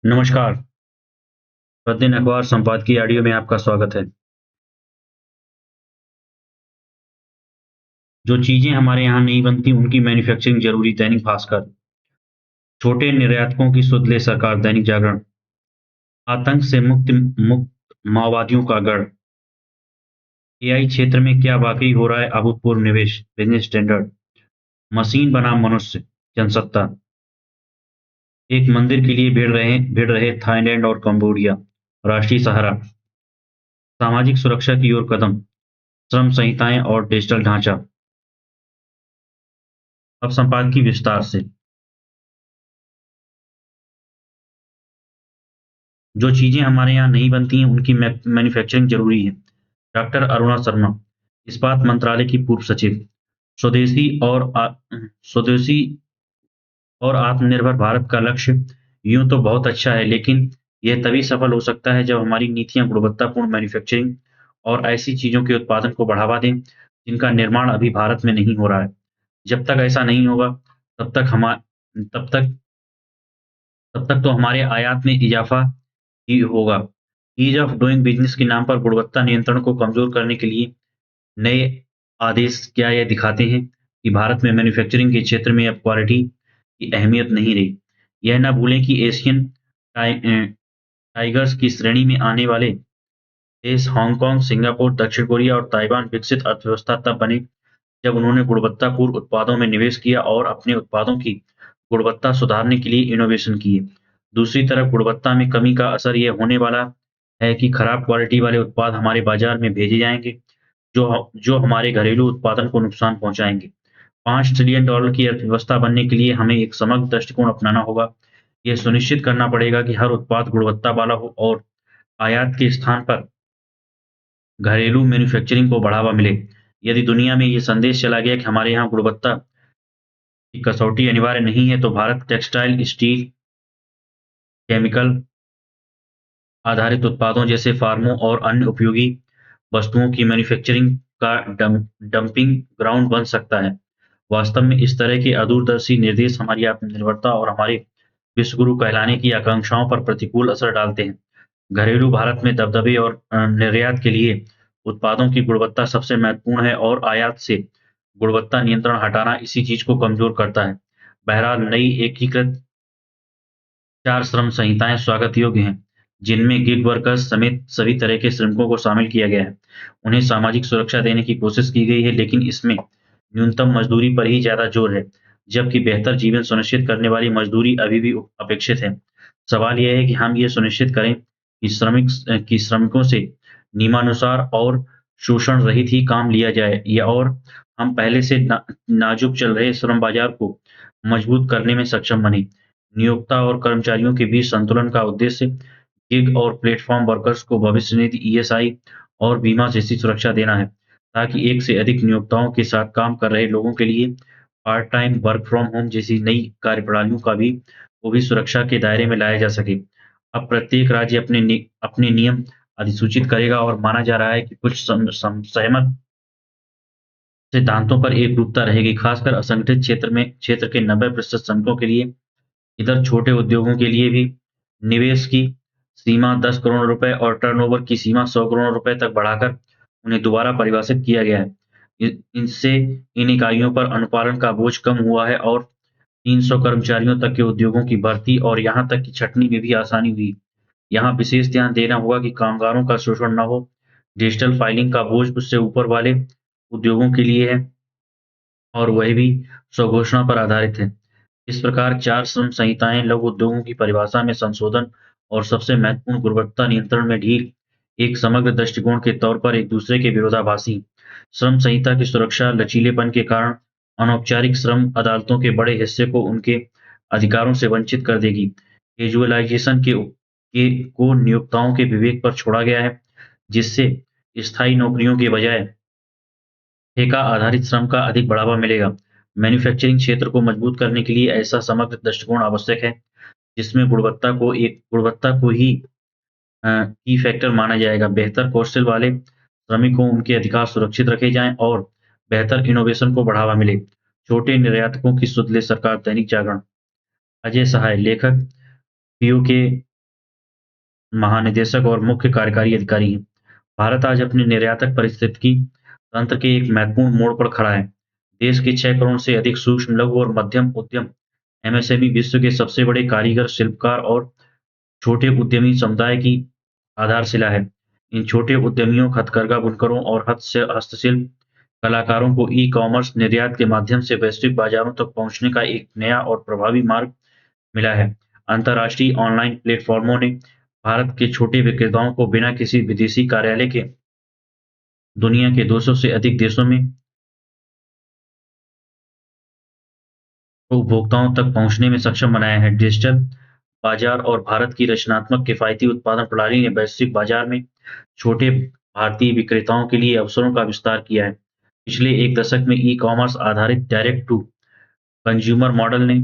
नमस्कार। प्रतिदिन अखबार संपादकीय ऑडियो में आपका स्वागत है। जो चीजें हमारे यहाँ नहीं बनती उनकी मैन्युफैक्चरिंग जरूरी, दैनिक भास्कर। छोटे निर्यातकों की सुध ले सरकार, दैनिक जागरण। आतंक से मुक्त माओवादियों का गढ़। एआई क्षेत्र में क्या वाकई हो रहा है अभूतपूर्व निवेश, बिजनेस स्टैंडर्ड। मशीन बनाम मनुष्य, जनसत्ता। एक मंदिर के लिए भिड़ रहे थाईलैंड और कंबोडिया, राष्ट्रीय सहारा। सामाजिक सुरक्षा की ओर कदम, श्रम संहिताएं और डिजिटल ढांचा। अब संपादकीय विस्तार से। जो चीजें हमारे यहाँ नहीं बनती हैं उनकी मैन्युफैक्चरिंग जरूरी है। डॉक्टर अरुणा शर्मा, इस्पात मंत्रालय की पूर्व सचिव। स्वदेशी और स्वदेशी और आत्मनिर्भर भारत का लक्ष्य यूं तो बहुत अच्छा है, लेकिन यह तभी सफल हो सकता है जब हमारी नीतियां गुणवत्तापूर्ण मैन्युफैक्चरिंग और ऐसी चीजों के उत्पादन को बढ़ावा दें जिनका निर्माण अभी भारत में नहीं हो रहा है। जब तक ऐसा नहीं होगा, तब तक हमा तब तक तब तक तो हमारे आयात में इजाफा ही होगा। ईज़ ऑफ डूइंग बिज़नेस के नाम पर गुणवत्ता नियंत्रण को कमज़ोर करने के लिए नए आदेश क्या यह दिखाते हैं कि भारत में मैन्युफैक्चरिंग के क्षेत्र में अब क्वालिटी की अहमियत नहीं रही। यह ना भूलें कि एशियन टाइगर्स की श्रेणी में आने वाले देश हांगकांग, सिंगापुर, दक्षिण कोरिया और ताइवान विकसित अर्थव्यवस्था तब बने जब उन्होंने गुणवत्तापूर्ण उत्पादों में निवेश किया और अपने उत्पादों की गुणवत्ता सुधारने के लिए इनोवेशन किए। दूसरी तरफ गुणवत्ता में कमी का असर यह होने वाला है कि खराब क्वालिटी वाले उत्पाद हमारे बाजार में भेजे जाएँगे, जो हमारे घरेलू उत्पादन को नुकसान पहुँचाएँगे। $5 ट्रिलियन की अर्थव्यवस्था बनने के लिए हमें एक समग्र दृष्टिकोण अपनाना होगा। यह सुनिश्चित करना पड़ेगा कि हर उत्पाद गुणवत्ता वाला हो और आयात के स्थान पर घरेलू मैन्युफैक्चरिंग को बढ़ावा मिले। यदि दुनिया में ये संदेश चला गया कि हमारे यहाँ गुणवत्ता की कसौटी अनिवार्य नहीं है, तो भारत टेक्सटाइल, स्टील, केमिकल आधारित उत्पादों जैसे फार्मों और अन्य उपयोगी वस्तुओं की मैन्युफैक्चरिंग का डंपिंग ग्राउंड बन सकता है। वास्तव में इस तरह के अदूरदर्शी निर्देश हमारी आत्मनिर्भरता और हमारे विश्वगुरु कहलाने की आकांक्षाओं पर प्रतिकूल असर डालते हैं। घरेलू भारत में दबदबे और निर्यात के लिए उत्पादों की गुणवत्ता सबसे महत्वपूर्ण है और आयात से गुणवत्ता नियंत्रण हटाना इसी चीज को कमजोर करता है। बहरहाल, नई एकीकृत 4 श्रम संहिताएं स्वागत योग्य हैं, जिनमें गिग वर्कर्स समेत सभी तरह के श्रमिकों को शामिल किया गया है। उन्हें सामाजिक सुरक्षा देने की कोशिश की गई है, लेकिन इसमें न्यूनतम मजदूरी पर ही ज़्यादा जोर है, जबकि बेहतर जीवन सुनिश्चित करने वाली मजदूरी अभी भी अपेक्षित है। सवाल यह है कि हम ये सुनिश्चित करें कि श्रमिकों से नियमानुसार और शोषण रहित ही काम लिया जाए, या और हम पहले से नाजुक चल रहे श्रम बाजार को मजबूत करने में सक्षम बने। नियोक्ता और कर्मचारियों के बीच संतुलन का उद्देश्य गिग और प्लेटफ़ॉर्म वर्कर्स को भविष्य निधि, ईएसआई और बीमा जैसी सुरक्षा देना है, ताकि एक से अधिक नियोक्ताओं के साथ काम कर रहे लोगों के लिए part time work from home जैसी नई कार्यप्रणालियों को भी सुरक्षा के दायरे में लाया जा सके। अब प्रत्येक राज्य अपने नियम अधिसूचित करेगा और माना जा रहा है कि कुछ सहमत सिद्धांतों पर एकरूपता रहेगी, खासकर असंगठित क्षेत्र के 90% श्रमिकों के लिए। इधर छोटे उद्योगों के लिए भी निवेश की सीमा 10 करोड़ रुपए और टर्नओवर की सीमा 100 करोड़ रुपए तक बढ़ाकर उन्हें दोबारा परिभाषित किया गया है। इनसे इन इकाइयों पर अनुपालन का बोझ कम हुआ है और 300 कर्मचारियों तक के उद्योगों की भर्ती और यहाँ तक कि छँटनी में भी आसानी हुई। यहाँ विशेष ध्यान देना होगा कि कामगारों का शोषण न हो। डिजिटल फाइलिंग का बोझ उससे ऊपर वाले उद्योगों के लिए है और वह भी स्वघोषणा पर आधारित है। इस प्रकार 4 श्रम संहिताएँ लघु उद्योगों की परिभाषा में संशोधन और सबसे महत्वपूर्ण गुणवत्ता नियंत्रण में ढील, एक समग्र दृष्टिकोण के तौर पर एक दूसरे के विरोधाभासी। श्रम संहिता की सुरक्षा लचीलेपन के कारण अनौपचारिक श्रम अदालतों के बड़े हिस्से को उनके अधिकारों से वंचित कर देगी। कैजुअलाइजेशन को नियोक्ताओं के विवेक पर छोड़ा गया है, जिससे स्थायी नौकरियों के बजाय ठेका आधारित श्रम का अधिक बढ़ावा मिलेगा। मैन्युफैक्चरिंग क्षेत्र को मजबूत करने के लिए ऐसा समग्र दृष्टिकोण आवश्यक है, जिसमें गुणवत्ता को ही की फैक्टर माना जाएगा। बेहतर कौशल वाले श्रमिकों उनके अधिकार सुरक्षित रखे जाएँ और बेहतर इनोवेशन को बढ़ावा मिले। छोटे निर्यातकों की सुध ले सरकार, दैनिक जागरण। अजय सहाय, लेखक, पीओके महानिदेशक और मुख्य कार्यकारी अधिकारी हैं। भारत आज अपने निर्यातक पारिस्थितिकी तंत्र के एक महत्वपूर्ण मोड़ पर खड़ा है। देश के 6 करोड़ से अधिक सूक्ष्म, लघु और मध्यम उद्यम एमएसएमई विश्व के सबसे बड़े कारीगर, शिल्पकार और छोटे उद्यमी समुदाय की आधारशिला है। इन छोटे उद्यमियों, हथकरघा बुनकरों और हस्तशिल्प कलाकारों को ई-कॉमर्स निर्यात के माध्यम से वैश्विक बाजारों तक पहुंचने का एक नया और प्रभावी मार्ग मिला है। अंतर्राष्ट्रीय ऑनलाइन प्लेटफॉर्मों ने भारत के छोटे विक्रेताओं को बिना किसी विदेशी कार्यालय के दुनिया के 200 से अधिक देशों में उपभोक्ताओं तक पहुंचने में सक्षम बनाया है। डिजिटल बाजार और भारत की रचनात्मक किफायती उत्पादन प्रणाली ने वैश्विक बाजार में छोटे भारतीय विक्रेताओं के लिए अवसरों का विस्तार किया है। पिछले एक दशक में ई-कॉमर्स आधारित डायरेक्ट टू कंज्यूमर मॉडल ने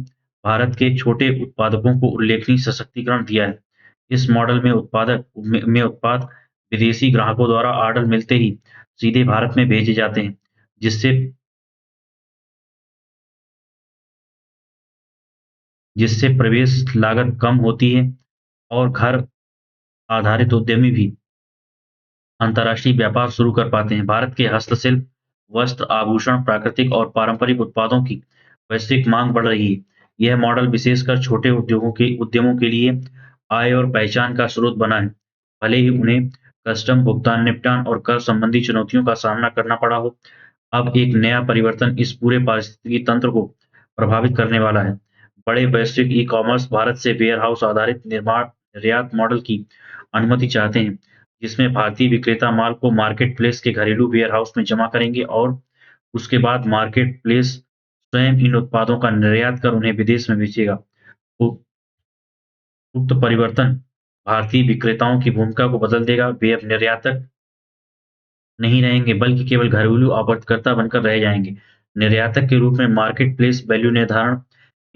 भारत के छोटे उत्पादकों को उल्लेखनीय सशक्तिकरण दिया है। इस मॉडल में उत्पाद विदेशी ग्राहकों द्वारा ऑर्डर मिलते ही सीधे भारत में भेजे जाते हैं, जिससे जिससे प्रवेश लागत कम होती है और घर आधारित उद्यमी भी अंतर्राष्ट्रीय व्यापार शुरू कर पाते हैं। भारत के हस्तशिल्प, वस्त्र, आभूषण, प्राकृतिक और पारंपरिक उत्पादों की वैश्विक मांग बढ़ रही है। यह मॉडल विशेषकर छोटे उद्यमों के लिए आय और पहचान का स्रोत बना है, भले ही उन्हें कस्टम, भुगतान निपटान और कर संबंधी चुनौतियों का सामना करना पड़ा हो। अब एक नया परिवर्तन इस पूरे पारिस्थितिकी तंत्र को प्रभावित करने वाला है। बड़े वैश्विक ई-कॉमर्स भारत से वेयरहाउस आधारित निर्यात मॉडल की अनुमति चाहते हैं, जिसमें भारतीय विक्रेता माल को मार्केटप्लेस के घरेलू वेयरहाउस में जमा करेंगे और उसके बाद मार्केटप्लेस स्वयं इन उत्पादों का निर्यात कर उन्हें विदेश में बेचेगा। उ उक्त परिवर्तन भारतीय विक्रेताओं की भूमिका को बदल देगा। वे अब निर्यातक नहीं रहेंगे, बल्कि केवल घरेलू आपूर्तिकर्ता बनकर रह जाएँगे। निर्यातक के रूप में मार्केटप्लेस वैल्यू निर्धारण,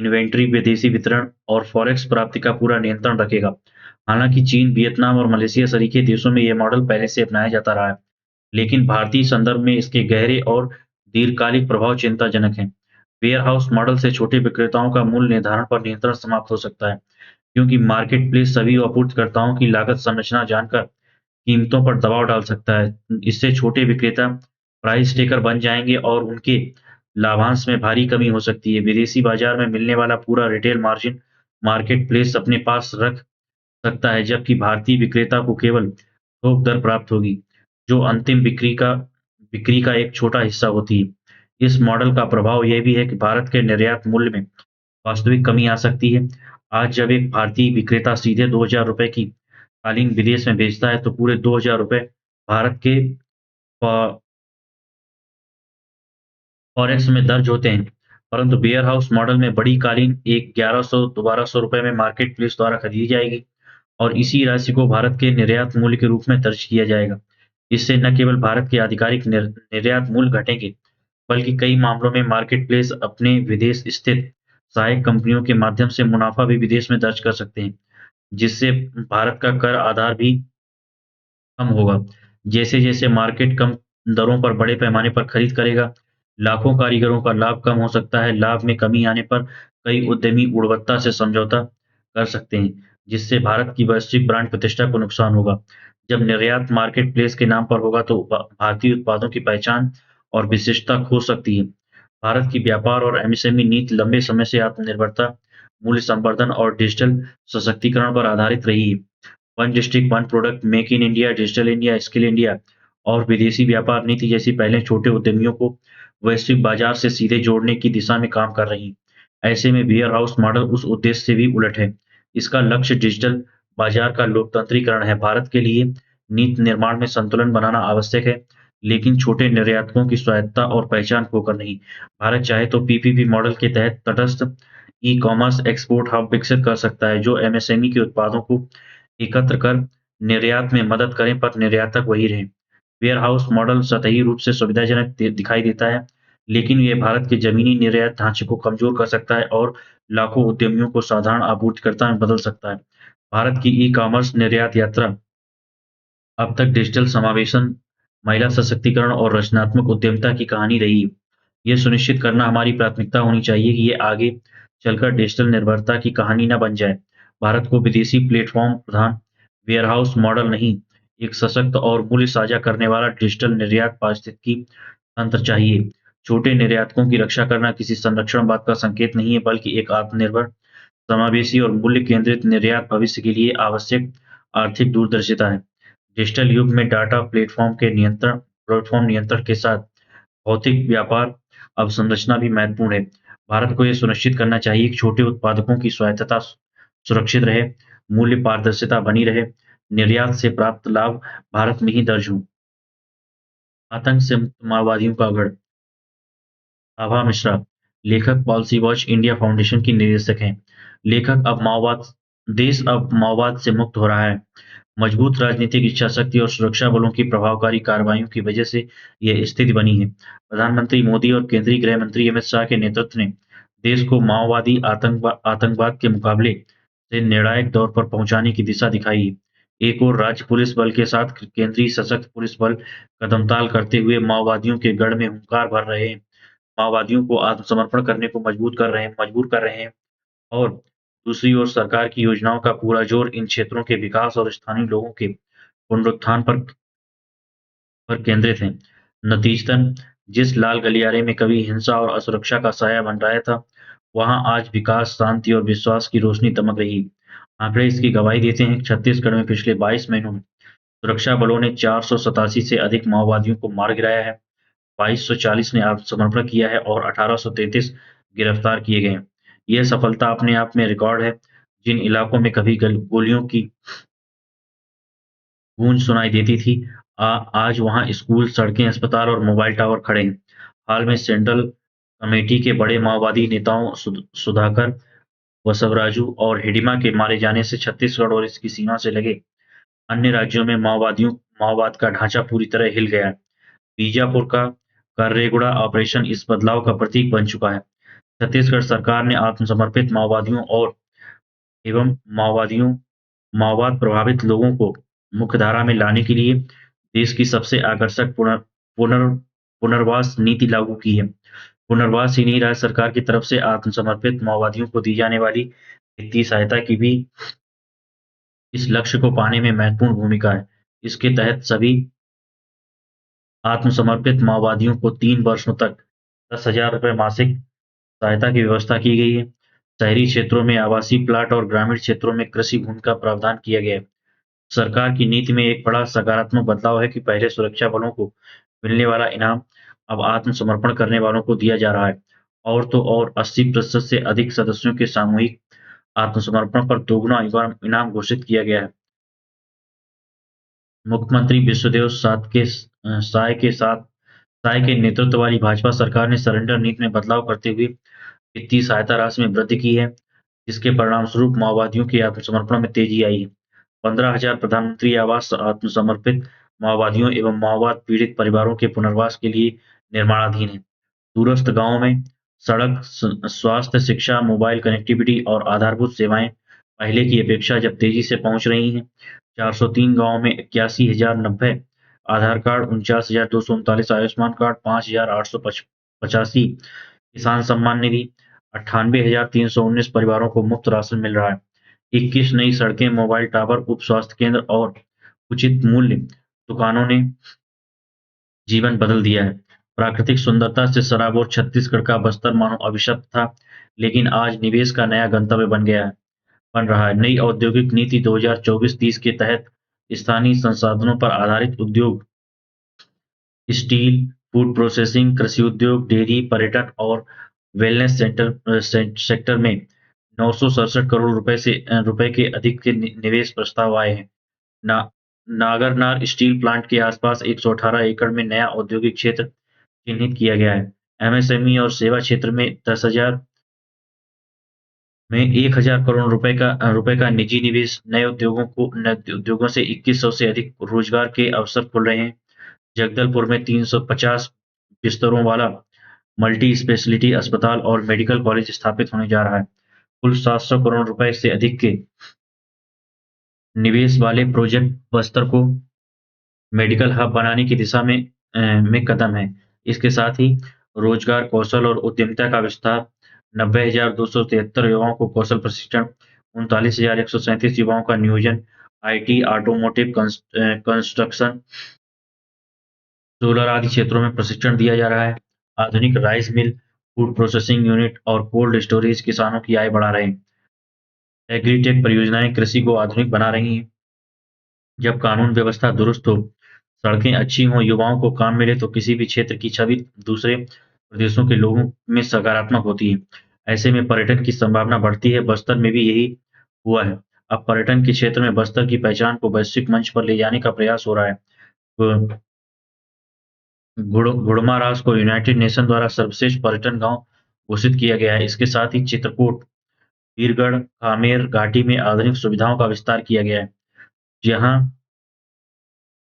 इन्वेंट्री, विदेशी वितरण और फॉरेक्स प्राप्ति का पूरा नियंत्रण रखेगा। हालाँकि चीन, वियतनाम और मलेशिया सरीखे देशों में यह मॉडल पहले से अपनाया जाता रहा है, लेकिन भारतीय संदर्भ में इसके गहरे और दीर्घकालिक प्रभाव चिंताजनक हैं। वेयरहाउस मॉडल से छोटे विक्रेताओं का मूल्य निर्धारण पर नियंत्रण समाप्त हो सकता है, क्योंकि मार्केटप्लेस सभी आपूर्तिकर्ताओं की लागत संरचना जानकर कीमतों पर दबाव डाल सकता है। इससे छोटे विक्रेता प्राइस टेकर बन जाएँगे और उनके लाभांश में भारी कमी हो सकती है। विदेशी बाजार में मिलने वाला पूरा रिटेल मार्जिन मार्केटप्लेस अपने पास रख सकता है, जबकि भारतीय विक्रेता को केवल थोक दर प्राप्त होगी, जो अंतिम बिक्री का एक छोटा हिस्सा होती है। इस मॉडल का प्रभाव यह भी है कि भारत के निर्यात मूल्य में वास्तविक कमी आ सकती है। आज जब एक भारतीय विक्रेता सीधे ₹2000 की कालीन विदेश में बेचता है, तो पूरे ₹2000 भारत के फ फॉरेक्स में दर्ज होते हैं, परंतु वेयरहाउस मॉडल में बड़ी कालीन एक 1100-1200 में मार्केटप्लेस द्वारा खरीदी जाएगी और इसी राशि को भारत के निर्यात मूल्य के रूप में दर्ज किया जाएगा। इससे न केवल भारत के आधिकारिक निर्यात मूल्य घटेंगे, बल्कि कई मामलों में मार्केटप्लेस अपने विदेश स्थित सहायक कंपनियों के माध्यम से मुनाफा भी विदेश में दर्ज कर सकते हैं, जिससे भारत का कर आधार भी कम होगा। जैसे-जैसे मार्केट कम दरों पर बड़े पैमाने पर खरीद करेगा, लाखों कारीगरों का लाभ कम हो सकता है। लाभ में कमी आने पर कई उद्यमी गुणवत्ता से समझौता कर सकते हैं, जिससे भारत की वैश्विक ब्रांड प्रतिष्ठा को नुकसान होगा। जब निर्यात मार्केटप्लेस के नाम पर होगा, तो भारतीय उत्पादों की पहचान और विशिष्टता खो सकती है। भारत की व्यापार और एमएसएमई नीति लंबे समय से आत्मनिर्भरता, मूल्य संवर्धन और डिजिटल सशक्तिकरण पर आधारित रही है। One district one product, make in India, digital India, skill India और विदेशी व्यापार नीति जैसी पहलें छोटे उद्यमियों को वैश्विक बाजार से सीधे जोड़ने की दिशा में काम कर रही हैं। ऐसे में वेयर हाउस मॉडल उस उद्देश्य से भी उलट है। इसका लक्ष्य डिजिटल बाजार का लोकतंत्रीकरण है। भारत के लिए नीति निर्माण में संतुलन बनाना आवश्यक है, लेकिन छोटे निर्यातकों की स्वायत्तता और पहचान खोकर नहीं। भारत चाहे तो पीपीपी मॉडल के तहत तटस्थ ई-कॉमर्स एक्सपोर्ट हब विकसित कर सकता है, जो एमएसएमई के उत्पादों को एकत्र कर निर्यात में मदद करें, पर निर्यातक वही रहें। वेयरहाउस मॉडल सतही रूप से सुविधाजनक दिखाई देता है, लेकिन ये भारत के जमीनी निर्यात ढांचे को कमजोर कर सकता है और लाखों उद्यमियों को साधारण आपूर्तिकर्ता में बदल सकता है। भारत की ई-कॉमर्स निर्यात यात्रा अब तक डिजिटल समावेशन, महिला सशक्तिकरण और रचनात्मक उद्यमिता की कहानी रही है। ये सुनिश्चित करना हमारी प्राथमिकता होनी चाहिए कि ये आगे चलकर डिजिटल निर्भरता की कहानी न बन जाए। भारत को विदेशी प्लेटफ़ॉर्म प्रदान वेयरहाउस मॉडल नहीं, एक सशक्त और मूल्य साझा करने वाला डिजिटल निर्यात पारिस्थितिकी तंत्र चाहिए। छोटे निर्यातकों की रक्षा करना किसी संरक्षणवाद का संकेत नहीं है, बल्कि एक आत्मनिर्भर, समावेशी और मूल्य केंद्रित निर्यात भविष्य के लिए आवश्यक आर्थिक दूरदर्शिता है। डिजिटल युग में डाटा प्लेटफ़ॉर्म नियंत्रण के साथ भौतिक व्यापार अवसंरचना भी महत्वपूर्ण है। भारत को यह सुनिश्चित करना चाहिए कि छोटे उत्पादकों की स्वायत्तता सुरक्षित रहे, मूल्य पारदर्शिता बनी रहे, निर्यात से प्राप्त लाभ भारत में ही दर्ज हों। आतंक से मुक्त माओवादियों का गढ़। आभा मिश्रा, लेखक, पॉलिसी वॉच इंडिया फाउंडेशन की निदेशक हैं। लेखक, देश अब माओवाद से मुक्त हो रहा है। मजबूत राजनीतिक इच्छाशक्ति और सुरक्षा बलों की प्रभावकारी कार्रवाइयों की वजह से यह स्थिति बनी है। प्रधानमंत्री मोदी और केंद्रीय गृह मंत्री अमित शाह के नेतृत्व ने देश को माओवादी आतंकवाद के मुकाबले से निर्णायक दौर पर पहुंचाने की दिशा दिखाई है। एक ओर राज्य पुलिस बल के साथ केंद्रीय सशक्त पुलिस बल कदमताल करते हुए माओवादियों के गढ़ में हुंकार भर रहे हैं, माओवादियों को आत्मसमर्पण करने को मजबूर कर रहे हैं, और दूसरी ओर सरकार की योजनाओं का पूरा जोर इन क्षेत्रों के विकास और स्थानीय लोगों के पुनरुत्थान पर केंद्रित है। नतीजतन जिस लाल गलियारे में कभी हिंसा और असुरक्षा का साया मंडराया था, वहां आज विकास, शांति और विश्वास की रोशनी दमक रही है। आंकड़े इसकी गवाही देते हैं कि छत्तीसगढ़ में पिछले 22 महीनों में सुरक्षा बलों ने 487 से अधिक माओवादियों को मार गिराया है, 2240 ने आत्मसमर्पण किया है और 1833 गिरफ्तार किए गए हैं। यह सफलता अपने आप में रिकॉर्ड है। जिन इलाकों में कभी गोलियों की गूंज सुनाई देती थी, आज वहां स्कूल, सड़कें, अस्पताल और मोबाइल टावर खड़े हैं। हाल में सेंट्रल कमेटी के बड़े माओवादी नेताओं सुधाकर, बसवराजू और हिडिंबा के मारे जाने से छत्तीसगढ़ और इसकी सीमा से लगे अन्य राज्यों में माओवाद का ढांचा पूरी तरह हिल गया है। बीजापुर का कर्रेगुड़ा ऑपरेशन इस बदलाव का प्रतीक बन चुका है। छत्तीसगढ़ सरकार ने आत्मसमर्पित माओवादियों और एवं माओवाद प्रभावित लोगों को मुख्यधारा में लाने के लिए देश की सबसे आकर्षक पुनर्वास नीति लागू की है। पुनर्वास ही नहीं, राज्य सरकार की तरफ से आत्मसमर्पित माओवादियों को दी जाने वाली वित्तीय सहायता की भी इस लक्ष्य को पाने में महत्वपूर्ण भूमिका है। इसके तहत सभी आत्मसमर्पित माओवादियों को 3 वर्षों तक 10,000 रुपये मासिक सहायता की व्यवस्था की गई है। शहरी क्षेत्रों में आवासीय प्लाट और ग्रामीण क्षेत्रों में कृषि भूमि का प्रावधान किया गया है। सरकार की नीति में एक बड़ा सकारात्मक बदलाव है कि पहले सुरक्षा बलों को मिलने वाला इनाम अब आत्मसमर्पण करने वालों को दिया जा रहा है, और तो और 80% से अधिक सदस्यों के सामूहिक आत्मसमर्पण पर दोगुना इनाम घोषित किया गया है। मुख्यमंत्री विष्णुदेव साय के नेतृत्व वाली भाजपा सरकार ने सरेंडर नीति में बदलाव करते हुए वित्तीय सहायता राशि में वृद्धि की है, जिसके परिणामस्वरूप माओवादियों के आत्मसमर्पण में तेजी आई है। 15,000 प्रधानमंत्री आवास आत्मसमर्पित माओवादियों एवं माओवाद पीड़ित परिवारों के पुनर्वास के लिए निर्माणाधीन है। दूरस्थ गांवों में सड़क, स्वास्थ्य, शिक्षा, मोबाइल कनेक्टिविटी और आधारभूत सेवाएं पहले की अपेक्षा जब तेजी से पहुंच रही हैं। 403 गांवों में 81,090 आधार कार्ड, 49,239 आयुष्मान कार्ड, 5,885 किसान सम्मान निधि, 98,319 परिवारों को मुफ्त राशन मिल रहा है। 21 नई सड़कें, मोबाइल टावर, उप स्वास्थ्य केंद्र और उचित मूल्य दुकानों ने जीवन बदल दिया है। प्राकृतिक सुंदरता से सराबोर छत्तीसगढ़ का बस्तर मानो अभिशप्त था, लेकिन आज निवेश का नया गंतव्य बन रहा है। नई औद्योगिक नीति 2024-30 के तहत स्थानीय संसाधनों पर आधारित उद्योग, स्टील, फूड प्रोसेसिंग, कृषि उद्योग, डेयरी, पर्यटन और वेलनेस सेक्टर में 967 करोड़ रुपए के अधिक के निवेश प्रस्ताव आए हैं। ना नागरनार स्टील प्लांट के आसपास 118 एकड़ में नया औद्योगिक क्षेत्र चिन्हित किया गया है। एमएसएमई और सेवा क्षेत्र में 1,000 करोड़ रुपए का निजी निवेश, नए उद्योगों से 2100 से अधिक रोजगार के अवसर खुल रहे हैं। जगदलपुर में 350 बिस्तरों वाला मल्टी स्पेशलिटी अस्पताल और मेडिकल कॉलेज स्थापित होने जा रहा है। कुल 700 करोड़ रुपए से अधिक के निवेश वाले प्रोजेक्ट बस्तर को मेडिकल हब बनाने की दिशा में कदम है। इसके साथ ही रोजगार, कौशल और उद्यमिता का विस्तार, 90,273 युवाओं को कौशल प्रशिक्षण, 39,137 युवाओं का नियोजन आईटी, ऑटोमोटिव, कंस्ट्रक्शन, सोलर आदि क्षेत्रों में प्रशिक्षण दिया जा रहा है। आधुनिक rice mill, food processing unit और कोल्ड स्टोरेज किसानों की आय बढ़ा रहे हैं। एग्रीटेक परियोजनाएं कृषि को आधुनिक बना रही हैं। जब कानून व्यवस्था दुरुस्त हो, सड़कें अच्छी हों, युवाओं को काम मिले तो किसी भी क्षेत्र की छवि दूसरे प्रदेशों के लोगों में सकारात्मक होती है। ऐसे में पर्यटन की संभावना बढ़ती है। बस्तर में भी यही हुआ है। अब पर्यटन के क्षेत्र में बस्तर की पहचान को वैश्विक मंच पर ले जाने का प्रयास हो रहा है। तो गुड़मारास को यूनाइटेड नेशन द्वारा सर्वश्रेष्ठ पर्यटन गांव घोषित किया गया है। इसके साथ ही चित्रकूट, वीरगढ़, कामेर घाटी में आधुनिक सुविधाओं का विस्तार किया गया है, जहां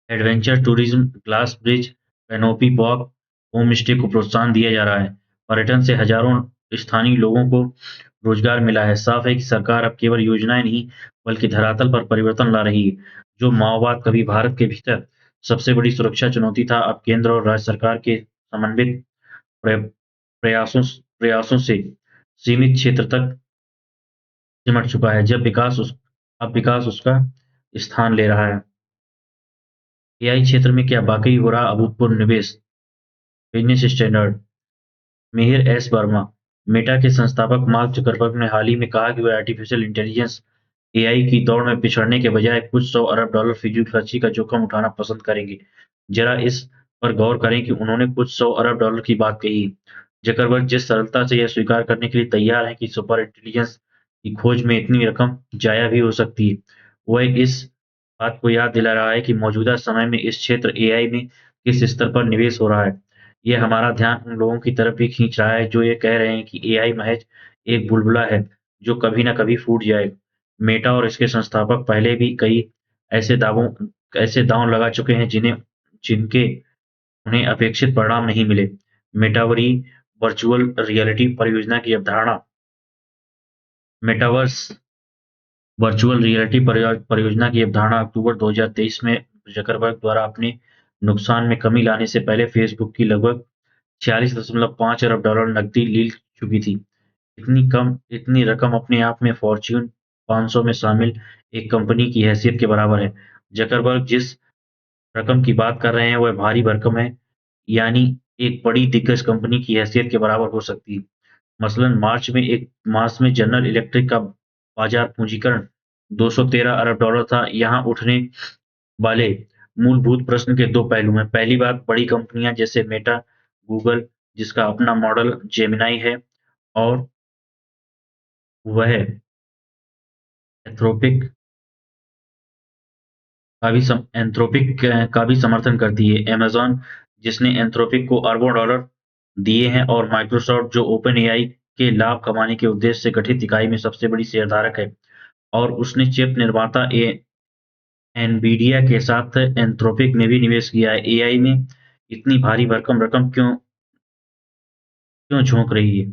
adventure tourism, glass bridge, canopy walk, home stay को प्रोत्साहन दिया जा रहा है। पर्यटन से हजारों स्थानीय लोगों को रोजगार मिला है। साफ है कि सरकार अब केवल योजनाएं नहीं, बल्कि धरातल पर परिवर्तन ला रही है। जो माओवाद कभी भारत के भीतर सबसे बड़ी सुरक्षा चुनौती था, अब केंद्र और राज्य सरकार के समन्वित प्रय- प्रयासों प्रयासों से सीमित क्षेत्र तक सिमट चुका है। अब विकास उसका स्थान ले रहा है। एआई क्षेत्र में क्या वाकई हो रहा अभूतपूर्व निवेश? Business standard. Mihir S Verma, Meta के संस्थापक मार्क जुकरबर्ग ने हाल ही में कहा कि वे आर्टिफिशियल इंटेलिजेंस एआई की दौड़ में पिछड़ने के बजाय कुछ सौ अरब डॉलर फिजूल खर्ची का जोखिम उठाना पसंद करेंगे। जरा इस पर गौर करें कि उन्होंने कुछ सौ अरब डॉलर की बात कही है। जकरबर्ग जिस सरलता से यह स्वीकार करने के लिए तैयार हैं कि सुपर इंटेलिजेंस की खोज में इतनी रकम जाया भी हो सकती है, वह इस बात को याद दिला रहा है कि मौजूदा समय में इस क्षेत्र एआई में किस स्तर पर निवेश हो रहा है। यह हमारा ध्यान उन लोगों की तरफ भी खींच रहा है जो ये कह रहे हैं कि एआई महज एक बुलबुला है जो कभी न कभी फूट जाएगा। मेटा और इसके संस्थापक पहले भी कई ऐसे दावों ऐसे दांव लगा चुके हैं जिनके उन्हें अपेक्षित परिणाम नहीं मिले। मेटावरी वर्चुअल रियलिटी परियोजना की अवधारणा मेटावर्स वर्चुअल रियलिटी परियोजना की अवधारणा अक्टूबर 2023 में जकरबर्ग द्वारा अपने नुकसान में कमी लाने से पहले फेसबुक की लगभग 46.5 अरब डॉलर नकदी ली चुकी थी। इतनी रकम अपने आप में फॉर्च्यून 500 में शामिल एक कंपनी की हैसियत के बराबर है। जकरबर्ग जिस रकम की बात कर रहे हैं वह भारी भरकम है, यानी एक बड़ी दिग्गज कंपनी की हैसियत के बराबर हो सकती है। मसलन मार्च में जनरल इलेक्ट्रिक का बाजार पूंजीकरण 213 अरब डॉलर था। यहाँ उठने वाले मूलभूत प्रश्न के दो पहलू हैं। पहली बात, बड़ी कंपनियां जैसे मेटा, गूगल, जिसका अपना मॉडल जेमिनाई है, और वह एंथ्रोपिक का भी समर्थन करती है। अमेज़न, जिसने एंथ्रोपिक को अरबों डॉलर दिए हैं, और माइक्रोसॉफ्ट, जो ओपन एआई के लाभ कमाने के उद्देश्य से गठित इकाई में सबसे बड़ी शेयरधारक है, और उसने चिप निर्माता एनवीडिया के साथ एंथ्रोपिक ने भी निवेश किया है। एआई में इतनी भारी भरकम रकम क्यों क्यों झोंक रही है?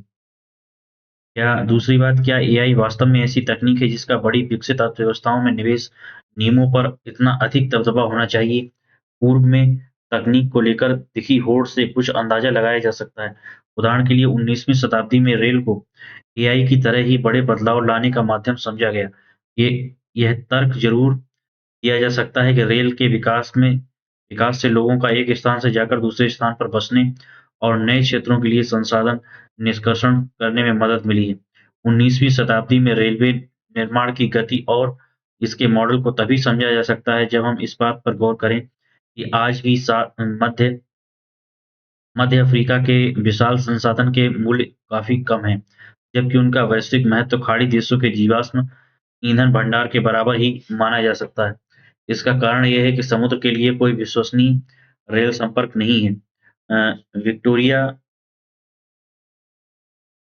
क्या दूसरी बात, क्या एआई वास्तव में ऐसी तकनीक है जिसका बड़ी विकसित अर्थव्यवस्थाओं में निवेश नियमों पर इतना अधिक दबदबा होना चाहिए? पूर्व में तकनीक को लेकर दिखी होड़ से कुछ अंदाजा लगाया जा सकता है। उदाहरण के लिए 19वीं शताब्दी में रेल को एआई की तरह ही बड़े बदलाव लाने का माध्यम समझा गया। ये यह तर्क जरूर दिया जा सकता है कि रेल के विकास से लोगों का एक स्थान से जाकर दूसरे स्थान पर बसने और नए क्षेत्रों के लिए संसाधन निष्कर्षण करने में मदद मिली है। 19वीं शताब्दी में रेलवे निर्माण की गति और इसके मॉडल को तभी समझा जा सकता है जब हम इस बात पर गौर करें कि आज भी मध्य अफ्रीका के विशाल संसाधन के मूल्य काफी कम हैं, जबकि उनका वैश्विक महत्व खाड़ी देशों के जीवाश्म ईंधन भंडार के बराबर ही माना जा सकता है। इसका कारण यह है कि समुद्र के लिए कोई विश्वसनीय रेल संपर्क नहीं है। विक्टोरिया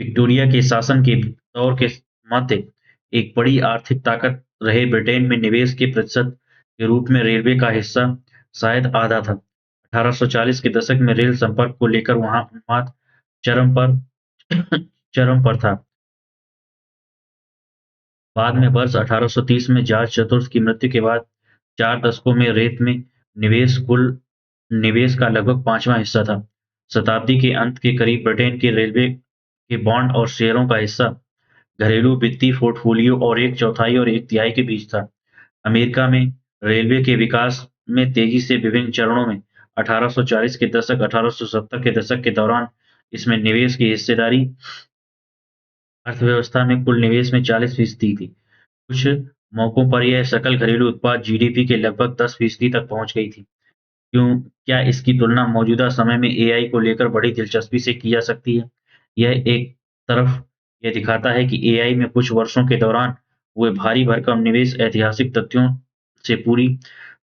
विक्टोरिया के शासन के दौर के मध्य एक बड़ी आर्थिक ताकत रहे ब्रिटेन में निवेश के प्रतिशत के रूप में रेलवे का हिस्सा शायद आधा था। 1840 के दशक में रेल संपर्क को लेकर वहां उन्माद चरम पर चरम पर था। बाद में वर्ष 1830 में जॉर्ज चतुर्थ की मृत्यु के बाद 4 दशकों में रेत में निवेश कुल निवेश का लगभग पांचवां हिस्सा था। शताब्दी के अंत के करीब ब्रिटेन के रेलवे के बॉन्ड और शेयरों का हिस्सा घरेलू वित्तीय पोर्टफोलियो और एक चौथाई और एक तिहाई के बीच था। अमेरिका में रेलवे के विकास में तेजी से विभिन्न चरणों में 1840 के दशक 1870 के दशक के दौरान इसमें निवेश की हिस्सेदारी अर्थव्यवस्था में कुल निवेश में 40% थी। कुछ मौकों पर यह सकल घरेलू उत्पाद जीडीपी के लगभग 10% तक पहुंच गई थी। क्या इसकी तुलना मौजूदा समय में एआई को लेकर बड़ी दिलचस्पी से की जा सकती है? यह एक तरफ यह दिखाता है कि एआई में कुछ वर्षों के दौरान हुए भारी भरकम निवेश ऐतिहासिक तथ्यों से पूरी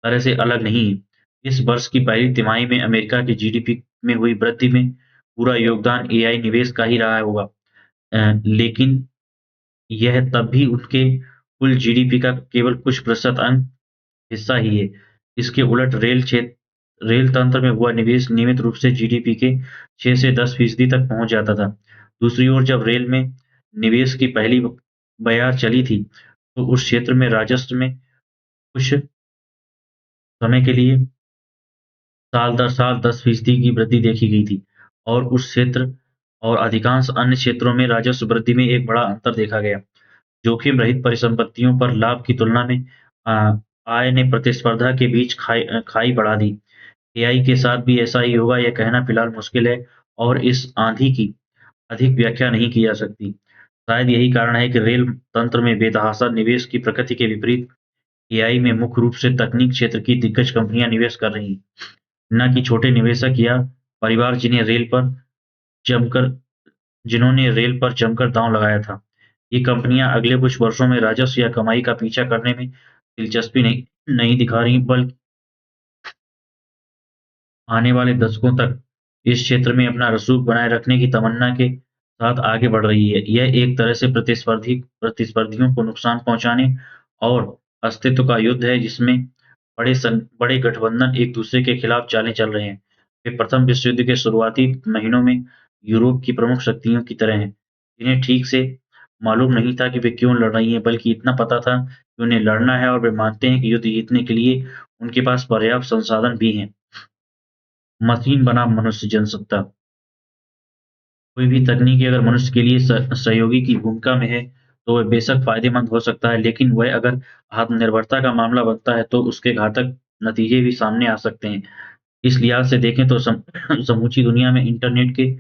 तरह से अलग नहीं है। इस वर्ष की पहली तिमाही में अमेरिका की जीडीपी में हुई वृद्धि में पूरा योगदान एआई निवेश का ही रहा होगा। लेकिन यह तब भी उनके कुल जीडीपी का केवल कुछ प्रतिशत अंक हिस्सा ही है। इसके उलट रेल तंत्र में हुआ निवेश नियमित रूप से जीडीपी के 6 से 10% तक पहुँच जाता था। दूसरी ओर जब रेल में निवेश की पहली बयार चली थी, तो उस क्षेत्र में राजस्व में कुछ समय के लिए साल दर साल 10% की वृद्धि देखी गई थी और उस क्षेत्र और अधिकांश अन्य क्षेत्रों में राजस्व वृद्धि में एक बड़ा अंतर देखा गया। जोखिम रहित परिसंपत्तियों पर लाभ की तुलना में अ, आय ने प्रतिस्पर्धा के बीच खाई बढ़ा दी। एआई के साथ भी ऐसा ही होगा, यह कहना फिलहाल मुश्किल है और इस आंधी की अधिक व्याख्या नहीं की जा सकती। शायद यही कारण है कि रेल तंत्र में बेतहाशा निवेश की प्रकृति के विपरीत एआई में मुख्य रूप से तकनीक क्षेत्र की दिग्गज कंपनियां निवेश कर रही हैं, न कि छोटे निवेशक या परिवार जमकर जिन्होंने रेल पर जमकर दांव लगाया था। ये कंपनियां अगले कुछ वर्षों में राजस्व या कमाई का पीछा करने में दिलचस्पी नहीं नहीं दिखा रही, बल्कि आने वाले दशकों तक इस क्षेत्र में अपना रसूख बनाए रखने की तमन्ना के साथ आगे बढ़ रही है। यह एक तरह से प्रतिस्पर्धियों को नुकसान पहुंचाने और अस्तित्व का युद्ध है, जिसमें बड़े गठबंधन एक दूसरे के खिलाफ चालें चल रहे हैं। वे प्रथम विश्व युद्ध के शुरुआती महीनों में यूरोप की प्रमुख शक्तियों की तरह हैं, जिन्हें ठीक से मालूम नहीं था कि वे क्यों लड़ रही हैं, बल्कि इतना पता था कि उन्हें लड़ना है और वे मानते हैं कि युद्ध जीतने के लिए उनके पास पर्याप्त संसाधन भी हैं। मशीन बनाम मनुष्य जनसत्ता। कोई भी तकनीक अगर मनुष्य के लिए सहयोगी की भूमिका में है, तो वह बेशक फ़ायदेमंद हो सकता है, लेकिन वह अगर आत्मनिर्भरता का मामला बनता है, तो उसके घातक नतीजे भी सामने आ सकते हैं। इस लिहाज से देखें तो समूची दुनिया में इंटरनेट के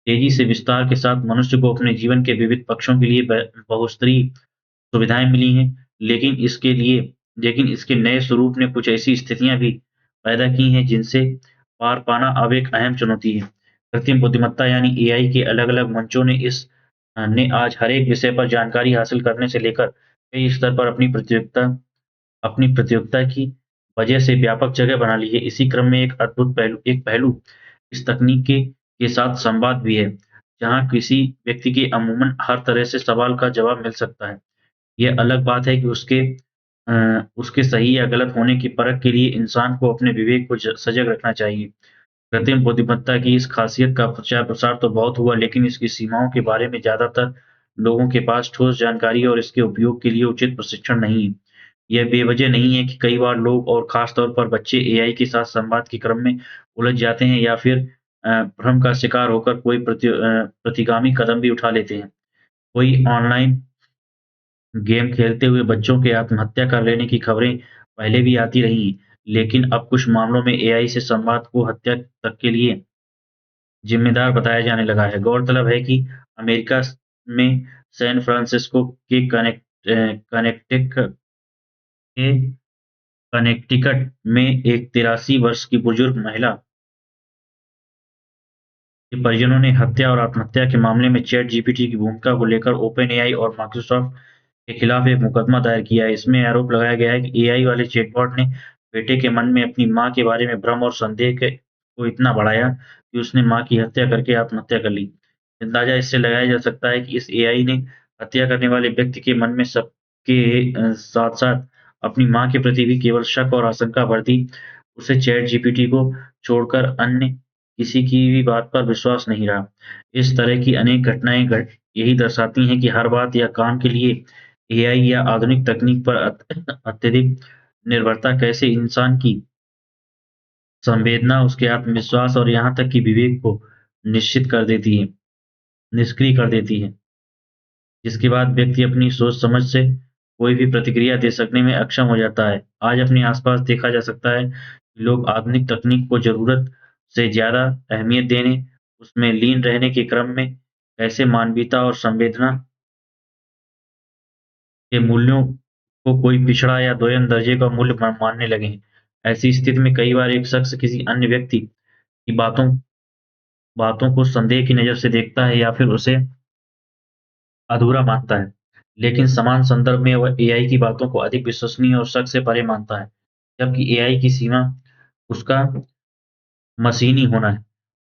तेज़ी से विस्तार के साथ मनुष्य को अपने जीवन के विविध पक्षों के लिए बहुस्तरीय सुविधाएँ मिली हैं, लेकिन इसके नए स्वरूप ने कुछ ऐसी स्थितियाँ भी पैदा की हैं, जिनसे पार पाना अब एक अहम चुनौती है। कृत्रिम बुद्धिमत्ता यानी एआई के अलग-अलग मंचों ने आज हर एक विषय पर जानकारी हासिल करने से लेकर कई स्तर पर अपनी प्रतियोगिता की वजह से व्यापक जगह बना ली है। इसी क्रम में एक पहलू इस तकनीक के साथ संवाद भी है, जहाँ किसी व्यक्ति के अमूमन हर तरह से सवाल का जवाब मिल सकता है। ये अलग बात है कि उसके सही या गलत होने की परख के लिए इंसान को अपने विवेक को सजग रखना चाहिए। कृत्रिम बुद्धिमत्ता की इस खासियत का प्रचार-प्रसार तो बहुत हुआ, लेकिन इसकी सीमाओं के बारे में ज़्यादातर लोगों के पास ठोस जानकारी और इसके उपयोग के लिए उचित प्रशिक्षण नहीं है। यह बेवजह नहीं है कि कई बार लोग और ख़ास तौर पर बच्चे एआई के साथ संवाद के क्रम में उलझ जाते हैं या फिर भ्रम का शिकार होकर कोई प्रतिगामी कदम भी उठा लेते हैं। कोई ऑनलाइन गेम खेलते हुए बच्चों के आत्महत्या कर लेने की खबरें पहले भी आती रही हैं, लेकिन अब कुछ मामलों में एआई से संवाद को हत्या तक के लिए जिम्मेदार बताया जाने लगा है। गौरतलब है कि अमेरिका में सैन फ्रांसिस्को के के कनेक्टिकट में एक 83 वर्ष की बुजुर्ग महिला के परिजनों ने हत्या और आत्महत्या के मामले में चैट जीपीटी की भूमिका को लेकर ओपन एआई और माइक्रोसॉफ्ट के खिलाफ एक मुकदमा दायर किया है। इसमें आरोप लगाया गया है कि एआई वाले चैटबॉट ने बेटे के मन में अपनी मां के बारे में भ्रम और को इतना बढ़ाया कि उसने मां की हत्या करके आत्महत्या कर ली। अंदाजा इससे लगाया जा सकता है कि इस एआई ने हत्या करने वाले व्यक्ति के मन में सबके साथ-साथ अपनी मां के प्रति भी केवल शक और आशंका भर दी। उसे चैट जीपीटी को छोड़कर अन्य किसी की भी बात पर विश्वास नहीं रहा। इस तरह की अनेक घटनाएँ यही दर्शाती हैं कि हर बात या काम के लिए एआई या आधुनिक तकनीक पर अत्यधिक निर्भरता कैसे इंसान की संवेदना, उसके आत्मविश्वास और यहाँ तक कि विवेक को निष्क्रिय कर देती है, जिसके बाद व्यक्ति अपनी सोच समझ से कोई भी प्रतिक्रिया दे सकने में अक्षम हो जाता है। आज अपने आसपास देखा जा सकता है कि लोग आधुनिक तकनीक को ज़रूरत से ज़्यादा अहमियत देने, उसमें लीन रहने के क्रम में कैसे मानवीयता और संवेदना के मूल्यों को कोई पिछड़ा या दोयम दर्जे का मूल्य मानने लगे हैं। ऐसी स्थिति में कई बार एक शख्स किसी अन्य व्यक्ति की बातों बातों को संदेह की नज़र से देखता है या फिर उसे अधूरा मानता है, लेकिन समान संदर्भ में वह एआई की बातों को अधिक विश्वसनीय और शक से परे मानता है, जबकि एआई की सीमा उसका मशीनी होना है,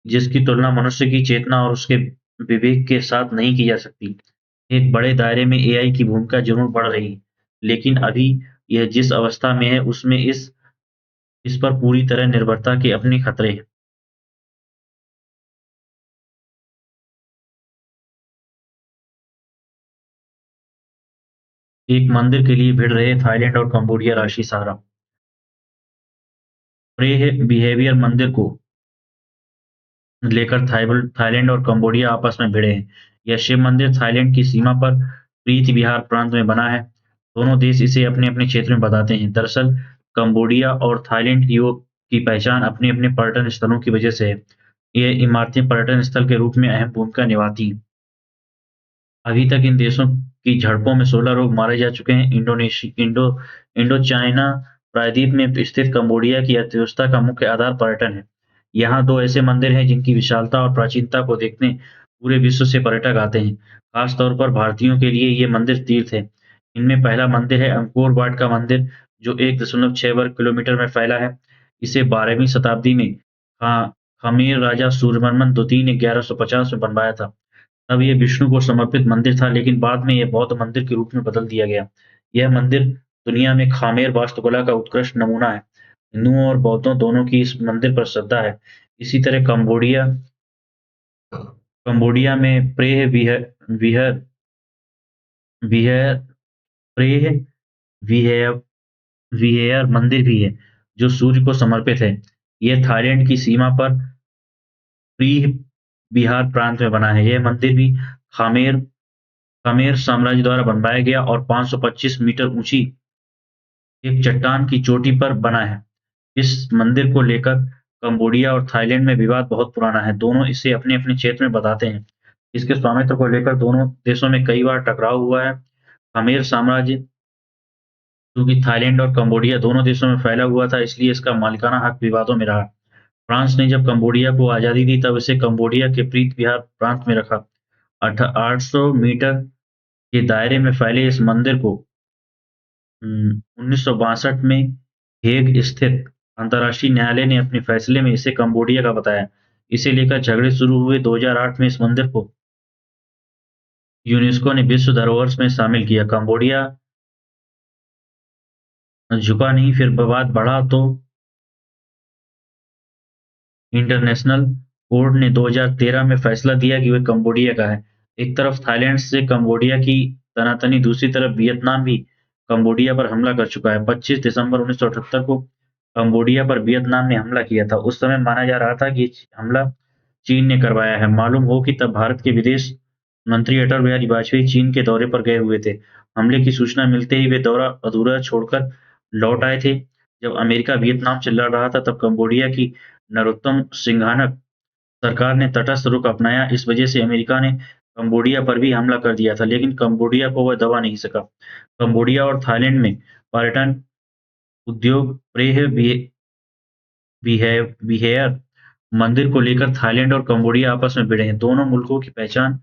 जिसकी तुलना मनुष्य की चेतना और उसके विवेक के साथ नहीं की जा सकती। एक बड़े दायरे में एआई की भूमिका ज़रूर बढ़ रही है, लेकिन अभी यह जिस अवस्था में है, उसमें इस पर पूरी तरह निर्भरता के अपने खतरे हैं। एक मंदिर के लिए भिड़ रहे थाईलैंड और कंबोडिया राशि सहारा। प्रे बिहेवियर मंदिर को लेकर थाईलैंड और कंबोडिया आपस में भिड़े हैं। यह शिव मंदिर थाईलैंड की सीमा पर प्रीति विहार प्रांत में बना है। दोनों देश इसे अपने-अपने क्षेत्र में बताते हैं। दरअसल कंबोडिया और थाईलैंड की पहचान अपने-अपने पर्यटन स्थलों की वजह से है। ये इमारतें पर्यटन स्थल के रूप में अहम भूमिका निभाती हैं। अभी तक इन देशों की झड़पों में 16 लोग मारे जा चुके हैं। इंडो चाइना प्रायद्वीप में स्थित कंबोडिया की अर्थव्यवस्था का मुख्य आधार पर्यटन है। यहाँ 2 ऐसे मंदिर हैं जिनकी विशालता और प्राचीनता को देखने पूरे विश्व से पर्यटक आते हैं। खास तौर पर भारतीयों के लिए ये मंदिर तीर्थ है। इनमें पहला मंदिर है अंकोर वाट का मंदिर, जो 1.6 वर्ग किलोमीटर में फैला है। इसे 12वीं शताब्दी में खमेर राजा सूर्यवर्मन द्वितीय ने 1150 में बनवाया था। तब ये विष्णु को समर्पित मंदिर था, लेकिन बाद में यह बौद्ध मंदिर के रूप में बदल दिया गया। यह मंदिर दुनिया में खामेर वास्तुकला का उत्कृष्ट नमूना है। हिंदुओं और बौद्धों दोनों की इस मंदिर पर श्रद्धा है। इसी तरह कंबोडिया में विहर विहर प्रेह विहेय विहेयर मंदिर भी है, जो सूर्य को समर्पित है। यह थाईलैंड की सीमा पर प्रीह बिहार प्रांत में बना है। यह मंदिर भी खामेर खमेर साम्राज्य द्वारा बनवाया गया और 525 मीटर ऊँची एक चट्टान की चोटी पर बना है। इस मंदिर को लेकर कंबोडिया और थाईलैंड में विवाद बहुत पुराना है। दोनों इसे अपने-अपने क्षेत्र में बताते हैं। इसके स्वामित्व को लेकर दोनों देशों में कई बार टकराव हुआ है। खमेर साम्राज्य, चूँकि थाईलैंड और कंबोडिया दोनों देशों में फैला हुआ था, इसलिए इसका मालिकाना हक विवादों में रहा। फ्रांस ने जब कंबोडिया को आज़ादी दी, तब इसे कंबोडिया के प्रीत विहार प्रांत में रखा। 800 मीटर के दायरे में फैले इस मंदिर को 1962 में हेग स्थित अंतर्राष्ट्रीय न्यायालय ने अपने फैसले में इसे कंबोडिया का बताया। इसे लेकर झगड़े शुरू हुए। 2008 में इस मंदिर को यूनेस्को ने विश्व धरोहर में शामिल किया। कंबोडिया झुका नहीं, फिर विवाद बढ़ा तो इंटरनेशनल कोर्ट ने 2013 में फैसला दिया कि वह कंबोडिया का है। एक तरफ थाईलैंड से कंबोडिया की तनातनी, दूसरी तरफ वियतनाम भी कंबोडिया पर हमला कर चुका है। 25 दिसंबर 1978 को कंबोडिया पर वियतनाम ने हमला किया था। उस समय माना जा रहा था कि ये हमला चीन ने करवाया है। मालूम हो कि तब भारत के विदेश मंत्री अटल बिहारी वाजपेयी चीन के दौरे पर गए हुए थे। हमले की सूचना मिलते ही वे दौरा अधूरा छोड़कर लौट आए थे। जब अमेरिका वियतनाम से लड़ रहा था, तब कंबोडिया की नरोत्तम सिंघानक सरकार ने तटस्थ रुख अपनाया। इस वजह से अमेरिका ने कंबोडिया पर भी हमला कर दिया था, लेकिन कंबोडिया को वह दबा नहीं सका। कंबोडिया और थाईलैंड में पर्यटन उद्योग प्रेह विहेयर मंदिर को लेकर थाईलैंड और कंबोडिया आपस में भिड़े हैं। दोनों मुल्कों की पहचान